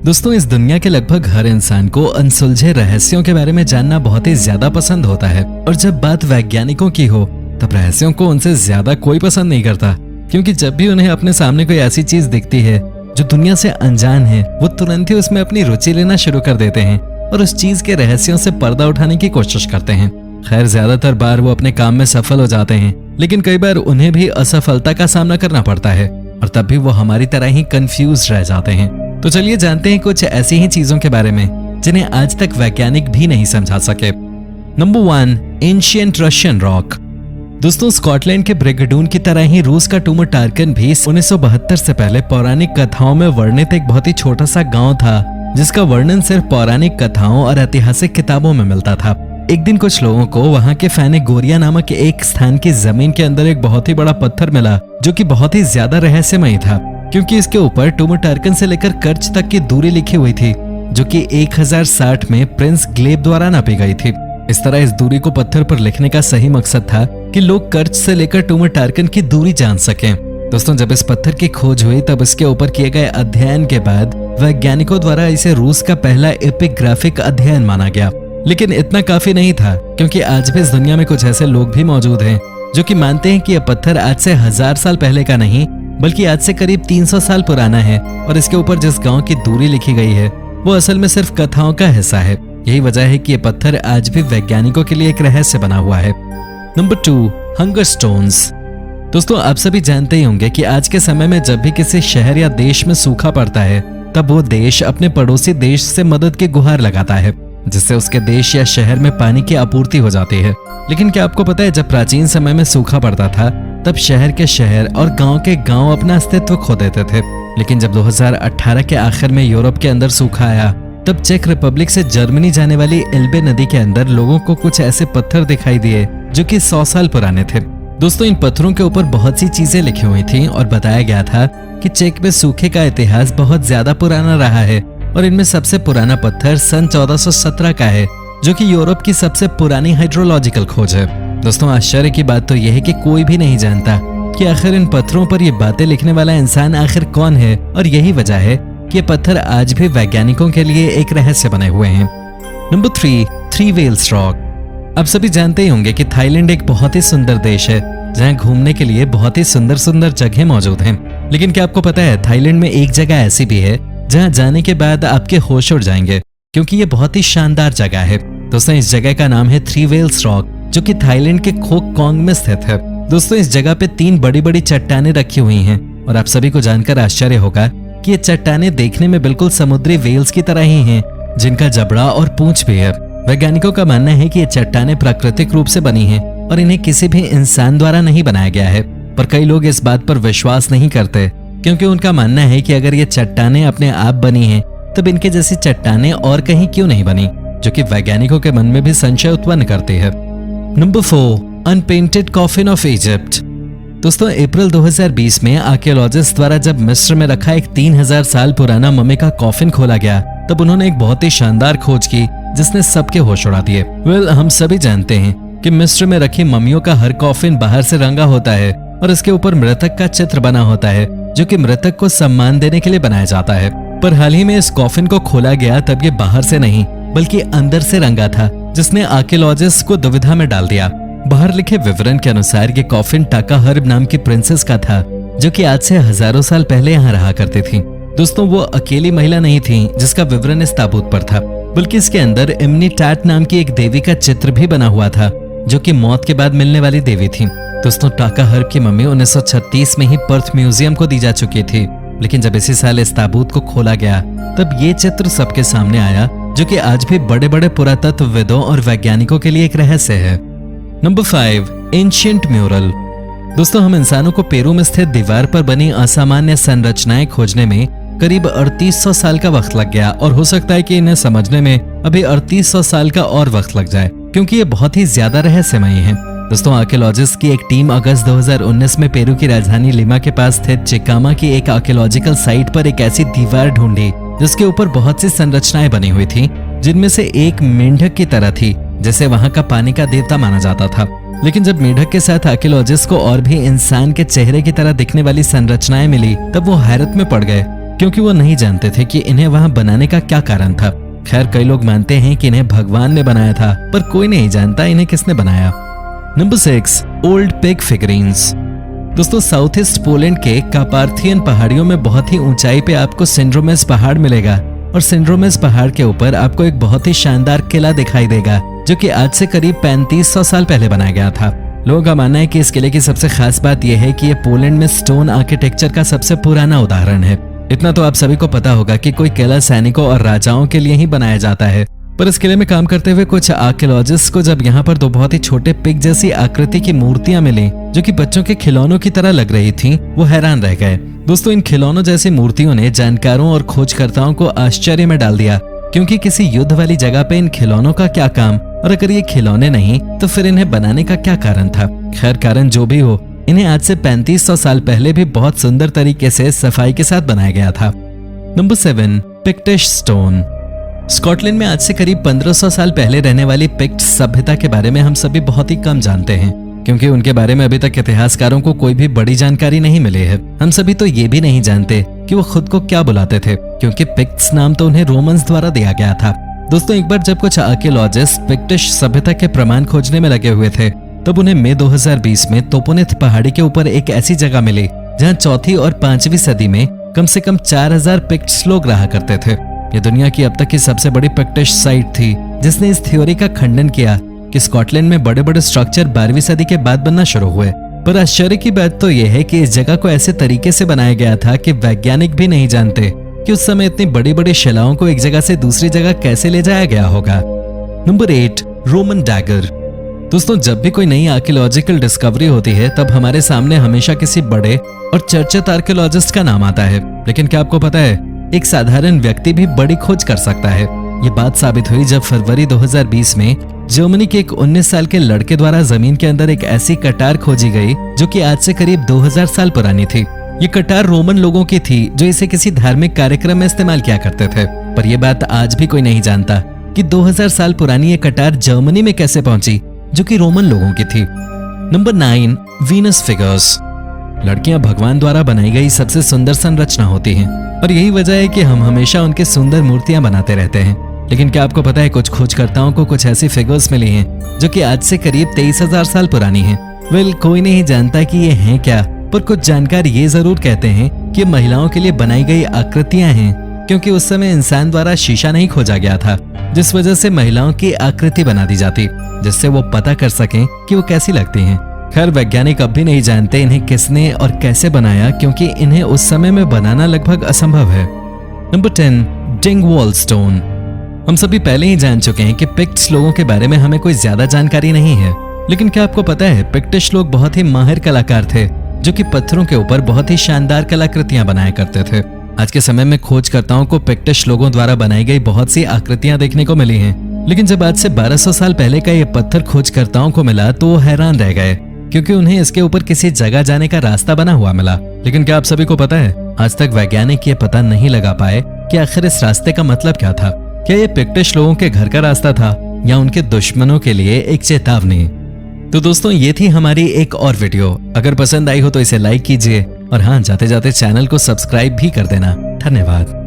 दोस्तों, इस दुनिया के लगभग हर इंसान को अनसुलझे रहस्यों के बारे में जानना बहुत ही ज्यादा पसंद होता है। और जब बात वैज्ञानिकों की हो तब रहस्यों को उनसे ज्यादा कोई पसंद नहीं करता, क्योंकि जब भी उन्हें अपने सामने कोई ऐसी चीज दिखती है जो दुनिया से अनजान है, वो तुरंत ही उसमें अपनी रुचि लेना शुरू कर देते हैं और उस चीज के रहस्यों से पर्दा उठाने की कोशिश करते हैं। खैर, ज्यादातर बार वो अपने काम में सफल हो जाते हैं, लेकिन कई बार उन्हें भी असफलता का सामना करना पड़ता है और तब भी वो हमारी तरह ही कंफ्यूज रह जाते हैं। तो चलिए जानते हैं कुछ ऐसी ही चीजों के बारे में जिन्हें आज तक वैज्ञानिक भी नहीं समझा सके। Number 1, ancient Russian rock. दोस्तों, स्कॉटलैंड के ब्रिगेडून की तरह ही रूस का टूमरटार्कन भी 1972 से पहले पौराणिक कथाओं में वर्णित एक बहुत ही छोटा सा गांव था, जिसका वर्णन सिर्फ पौराणिक कथाओं और ऐतिहासिक किताबों में मिलता था। एक दिन कुछ लोगों को वहां के फैनेगोरिया नामक एक स्थान की जमीन के अंदर एक बहुत ही बड़ा पत्थर मिला, जो कि बहुत ही ज्यादा रहस्यमयी था, क्योंकि इसके ऊपर टूमरटार्कन से लेकर कर्च तक की दूरी लिखी हुई थी, जो कि 1060 में प्रिंस ग्लेब द्वारा नापी गई थी। इस तरह इस दूरी को पत्थर पर लिखने का सही मकसद था कि लोग कर्च से लेकर टूमरटार्कन की दूरी जान सकें। दोस्तों, जब इस पत्थर की खोज हुई तब इसके ऊपर किए गए अध्ययन के बाद वैज्ञानिकों द्वारा इसे रूस का पहला एपिग्राफिक अध्ययन माना गया। लेकिन इतना काफी नहीं था, क्योंकि आज भी इस दुनिया में कुछ ऐसे लोग भी मौजूद हैं जो कि मानते हैं कि यह पत्थर आज से 1000 साल पहले का नहीं, बल्कि आज से करीब 300 साल पुराना है और इसके ऊपर जिस गांव की दूरी लिखी गई है वो असल में सिर्फ कथाओं का हिस्सा है। यही वजह है कि यह पत्थर आज भी वैज्ञानिकों के लिए एक रहस्य बना हुआ है। Number 2, hunger stones. दोस्तों, आप सभी जानते ही होंगे कि आज के समय में जब भी किसी शहर या देश में सूखा पड़ता है तब वो देश अपने पड़ोसी देश से मदद की गुहार लगाता है, जिससे उसके देश या शहर में पानी की आपूर्ति हो जाती है। लेकिन क्या आपको पता है, जब प्राचीन समय में सूखा पड़ता था तब शहर के शहर और गांव के गांव अपना अस्तित्व खो देते थे। लेकिन जब 2018 के आखिर में यूरोप के अंदर सूखा आया तब चेक रिपब्लिक से जर्मनी जाने वाली एल्बे नदी के अंदर लोगों को कुछ ऐसे पत्थर दिखाई दिए जो कि 100 साल पुराने थे। दोस्तों, इन पत्थरों के ऊपर बहुत सी चीजें लिखी हुई थी और बताया गया था कि चेक में सूखे का इतिहास बहुत ज्यादा पुराना रहा है और इनमें सबसे पुराना पत्थर सन 1417 का है, जो कि यूरोप की सबसे पुरानी हाइड्रोलॉजिकल खोज है। दोस्तों, आश्चर्य की बात तो यह है कि कोई भी नहीं जानता कि आखिर इन पत्थरों पर ये बातें लिखने वाला इंसान आखिर कौन है, और यही वजह है कि ये पत्थर आज भी वैज्ञानिकों के लिए एक रहस्य बने हुए हैं। Number 3, three wells rock. आप सभी जानते ही होंगे कि थाईलैंड एक बहुत ही सुंदर देश है जहाँ घूमने के लिए बहुत ही सुंदर सुंदर जगह मौजूद हैं। लेकिन क्या आपको पता है, थाईलैंड में एक जगह ऐसी भी है जहाँ जाने के बाद आपके होश उड़ जाएंगे, क्योंकि ये बहुत ही शानदार जगह है। दोस्तों, इस जगह का नाम है थ्री वेल्स रॉक, जो कि थाईलैंड के खोक कोंग में स्थित है। दोस्तों, इस जगह पे 3 बड़ी बड़ी चट्टानें रखी हुई हैं और आप सभी को जानकर आश्चर्य होगा कि ये चट्टानें देखने में बिल्कुल समुद्री वेल्स की तरह ही हैं, जिनका जबड़ा और पूंछ भी है। वैज्ञानिकों का मानना है कि ये चट्टानें प्राकृतिक रूप से बनी हैं और इन्हें किसी भी इंसान द्वारा नहीं बनाया गया है। पर कई लोग इस बात पर विश्वास नहीं करते, क्योंकि उनका मानना है कि अगर ये चट्टानें अपने आप बनी हैं तब इनके जैसी चट्टानें और कहीं क्यों नहीं बनी, जो कि वैज्ञानिकों के मन में भी संशय उत्पन्न करती है। Number 4, unpainted coffin of Egypt. दोस्तों, अप्रैल 2020 में आर्कियोलॉजिस्ट द्वारा जब मिस्र में रखा एक 3000 साल पुराना मम्मी का कॉफिन खोला गया तब उन्होंने एक बहुत ही शानदार खोज की जिसने सबके होश उड़ा दिए। हम सभी जानते हैं कि मिस्र में रखी मम्मियों का हर कॉफिन बाहर से रंगा होता है और इसके ऊपर मृतक का चित्र बना होता है, जो कि मृतक को सम्मान देने के लिए बनाया जाता है। पर हाल ही में इस कॉफिन को खोला गया तब ये बाहर से नहीं बल्कि अंदर से रंगा था, जिसने आर्कियोलॉजिस्ट को दुविधा में डाल दिया। बाहर लिखे विवरण के अनुसार ये कॉफिन टाका हर्ब नाम की प्रिंसेस का था, जो कि आज से हजारों साल पहले यहाँ रहा करती थी। दोस्तों, वो अकेली महिला नहीं थी जिसका विवरण इस ताबूत पर था, बल्कि इसके अंदर इम्नी टैट नाम की एक देवी का चित्र भी बना हुआ था, जो कि मौत के बाद मिलने वाली देवी थी। दोस्तों, टाका हर्ब की मम्मी 1936 में ही पर्थ म्यूजियम को दी जा चुकी थी, लेकिन जब इसी साल इस ताबूत को खोला गया तब ये चित्र सबके सामने आया, जो कि आज भी बड़े बड़े पुरातत्वविदों और वैज्ञानिकों के लिए एक रहस्य है। Number 5, ancient mural. दोस्तों, हम इंसानों को पेरू में स्थित दीवार पर बनी असामान्य संरचनाएं खोजने में करीब 3800 साल का वक्त लग गया और हो सकता है कि इन्हें समझने में अभी 3800 साल का और वक्त लग जाए, क्योंकि ये बहुत ही ज्यादा रहस्यमयी है। दोस्तों, आर्कियोलॉजिस्ट की एक टीम अगस्त 2019 में पेरू की राजधानी लिमा के पास स्थित चिकामा की एक आर्कियोलॉजिकल साइट पर एक ऐसी दीवार ढूंढी जिसके ऊपर बहुत सी संरचनाएं बनी हुई थी, जिनमें से एक मेंढक की तरह थी, जिसे वहां का पानी का देवता माना जाता था। लेकिन जब मेढक के साथ आर्कियोलॉजिस्ट को और भी इंसान के चेहरे की तरह दिखने वाली संरचनाएं मिली तब वो हैरत में पड़ गए, क्योंकि वो नहीं जानते थे कि इन्हें वहां बनाने का क्या कारण था। खैर, कई लोग मानते हैं कि इन्हें भगवान ने बनाया था, पर कोई नहीं जानता इन्हें किसने बनाया। Number 6, old pig figurines. दोस्तों, साउथ ईस्ट पोलैंड के कार्पाथियन पहाड़ियों में बहुत ही ऊंचाई पे आपको सिंड्रोमेस पहाड़ मिलेगा और सिंड्रोमेस पहाड़ के ऊपर आपको एक बहुत ही शानदार किला दिखाई देगा जो कि आज से करीब 3500 साल पहले बनाया गया था। लोगों का मानना है कि इस किले की सबसे खास बात यह है कि ये पोलैंड में स्टोन आर्किटेक्चर का सबसे पुराना उदाहरण है। इतना तो आप सभी को पता होगा कि कोई किला सैनिकों और राजाओं के लिए ही बनाया जाता है, पर इस किले में काम करते हुए कुछ आर्कियोलॉजिस्ट को जब यहाँ पर दो बहुत ही छोटे पिग जैसी आकृति की मूर्तियां मिली जो कि बच्चों के खिलौनों की तरह लग रही थीं, वो हैरान रह गए। दोस्तों, इन खिलौनों जैसी मूर्तियों ने जानकारों और खोजकर्ताओं को आश्चर्य में डाल दिया, क्योंकि किसी युद्ध वाली जगह पे इन खिलौनों का क्या काम, और अगर ये खिलौने नहीं तो फिर इन्हें बनाने का क्या कारण था। खैर, कारण जो भी हो, इन्हें आज से 3500 साल पहले भी बहुत सुंदर तरीके से सफाई के साथ बनाया गया था। Number 7, पिक्टिश stone. स्कॉटलैंड में आज से करीब 1500 साल पहले रहने वाली पिक्ट सभ्यता के बारे में हम सभी बहुत ही कम जानते हैं, क्योंकि उनके बारे में अभी तक इतिहासकारों को कोई भी बड़ी जानकारी नहीं मिली है। हम सभी तो ये भी नहीं जानते कि वो खुद को क्या बुलाते थे, क्योंकि पिक्ट्स नाम तो उन्हें रोमन्स द्वारा दिया गया था। दोस्तों, एक बार जब कुछ आर्कियोलॉजिस्ट पिक्टिश सभ्यता के प्रमाण खोजने में लगे हुए थे, तब उन्हें मई 2020 में तोपोनिथ पहाड़ी के ऊपर एक ऐसी जगह मिली जहां 4वीं और 5वीं सदी में कम से कम 4000 पिक्ट्स लोग रहा करते थे। ये दुनिया की अब तक की सबसे बड़ी पिक्टिश साइट थी, जिसने इस थ्योरी का खंडन किया कि स्कॉटलैंड में बड़े बड़े स्ट्रक्चर 12वीं सदी के बाद बनना शुरू हुए। पर आश्चर्य की बात तो यह है कि इस जगह को ऐसे तरीके से बनाया गया था कि वैज्ञानिक भी नहीं जानते कि उस समय इतनी बड़ी बड़ी शिलाओं को एक जगह से दूसरी जगह कैसे ले जाया गया होगा। Number 8, Roman dagger. दोस्तों, जब भी कोई नई आर्कियोलॉजिकल डिस्कवरी होती है, तब हमारे सामने हमेशा किसी बड़े और चर्चित आर्कियोलॉजिस्ट का नाम आता है। लेकिन क्या आपको पता है, एक साधारण व्यक्ति भी बड़ी खोज कर सकता है। ये बात साबित हुई जब फरवरी 2020 में जर्मनी के एक 19 साल के लड़के द्वारा जमीन के अंदर एक ऐसी कटार खोजी गई जो कि आज से करीब 2000 साल पुरानी थी। ये कटार रोमन लोगों की थी जो इसे किसी धार्मिक कार्यक्रम में इस्तेमाल किया करते थे। पर यह बात आज भी कोई नहीं जानता कि 2000 साल पुरानी ये कटार जर्मनी में कैसे पहुंची, जो कि रोमन लोगों की थी। Number 9, Venus figures. लड़कियां भगवान द्वारा बनाई गई सबसे सुंदर संरचना होती हैं, और यही वजह है कि हम हमेशा उनके सुंदर मूर्तियां बनाते रहते हैं। लेकिन क्या आपको पता है, कुछ खोजकर्ताओं को कुछ ऐसी फिगर्स मिली हैं जो कि आज से करीब 23,000 साल पुरानी हैं। वेल, कोई नहीं जानता कि ये हैं क्या, पर कुछ जानकार ये जरूर कहते हैं कि महिलाओं के लिए बनाई गई आकृतियां हैं, क्योंकि उस समय इंसान द्वारा शीशा नहीं खोजा गया था, जिस वजह से महिलाओं की आकृति बना दी जाती, जिससे वो पता कर सकें कि वो कैसी लगती हैं। खैर, वैज्ञानिक अब भी नहीं जानते इन्हें किसने और कैसे बनाया, क्योंकि इन्हें उस समय में बनाना लगभग असंभव है। Number 10, Dingwall stone. हम सभी पहले ही जान चुके हैं कि पिक्ट्स लोगों के बारे में हमें कोई ज्यादा जानकारी नहीं है, लेकिन क्या आपको पता है, पिक्टिश लोग बहुत ही माहिर कलाकार थे जो कि पत्थरों के ऊपर बहुत ही शानदार कलाकृतियां बनाया करते थे। आज के समय में खोजकर्ताओं को पिक्टिश लोगों द्वारा बनाई गई बहुत सी आकृतियां देखने को मिली हैं, लेकिन जब आज से 1200 साल पहले का ये पत्थर खोजकर्ताओं को मिला तो वो हैरान रह गए, क्योंकि उन्हें इसके ऊपर किसी जगह जाने का रास्ता बना हुआ मिला। लेकिन क्या आप सभी को पता है, आज तक वैज्ञानिक ये पता नहीं लगा पाए कि आखिर इस रास्ते का मतलब क्या था। क्या ये पिक्टिश लोगों के घर का रास्ता था या उनके दुश्मनों के लिए एक चेतावनी? तो दोस्तों, ये थी हमारी एक और वीडियो। अगर पसंद आई हो तो इसे लाइक कीजिए, और हाँ, जाते जाते चैनल को सब्सक्राइब भी कर देना। धन्यवाद।